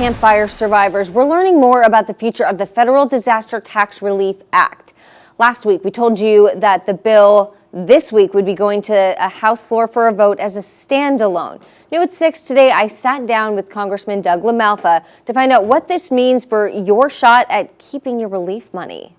campfire survivors, we're learning more about the future of the Federal Disaster Tax Relief Act. Last week, we told you that the bill this week would be going to a House floor for a vote as a standalone. New at 6 today, I sat down with Congressman Doug LaMalfa to find out what this means for your shot at keeping your relief money.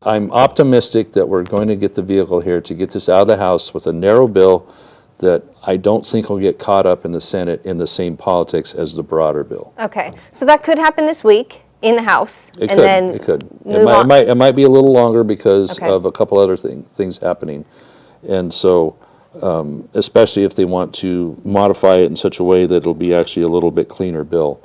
I'm optimistic that we're going to get the vehicle here to get this out of the House with a narrow bill that I don't think will get caught up in the Senate in the same politics as the broader bill. Okay, so that could happen this week in the House. It could. It might be a little longer because of a couple other things happening. And so, especially if they want to modify it in such a way that it'll be actually a little bit cleaner bill.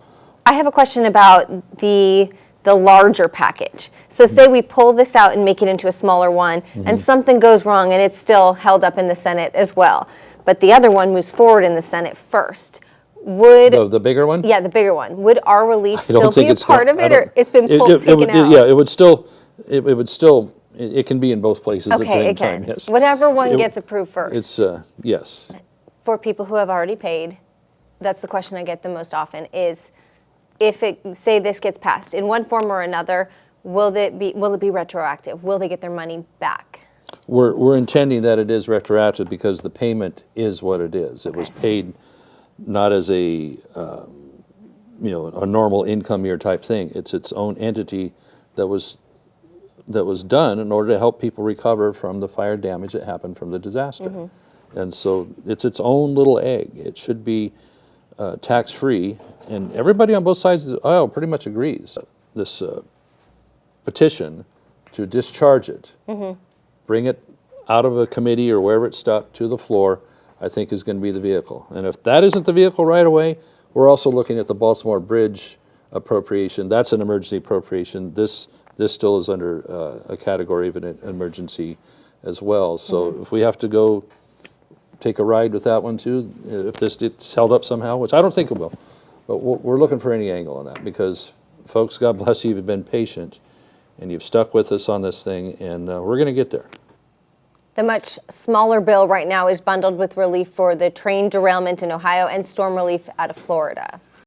I have a question about the larger package. So say we pull this out and make it into a smaller one, and something goes wrong and it's still held up in the Senate as well. But the other one moves forward in the Senate first. Would the bigger one? Yeah, the bigger one. Would our relief still be a part of it, or it's been taken out? Yeah, it would still. It can be in both places at the same time. Yes. Whatever one gets approved first. It's yes. For people who have already paid, that's the question I get the most often is, if say this gets passed in one form or another, will it be retroactive? Will they get their money back? We're intending that it is retroactive because the payment is what it is. It was paid not as a a normal income year type thing. It's its own entity that was done in order to help people recover from the fire damage that happened from the disaster. And so it's its own little egg. It should be tax-free, and everybody on both sides of the aisle pretty much agrees. This petition to discharge it, bring it out of a committee or wherever it's stuck to the floor, I think is going to be the vehicle. And if that isn't the vehicle right away, we're also looking at the Baltimore Bridge appropriation. That's an emergency appropriation. This still is under a category of an emergency as well. So if we have to go take a ride with that one too, if this gets held up somehow, which I don't think it will, but we're looking for any angle on that because, folks, God bless you, you've been patient and you've stuck with us on this thing, and we're going to get there. The much smaller bill right now is bundled with relief for the train derailment in Ohio and storm relief out of Florida.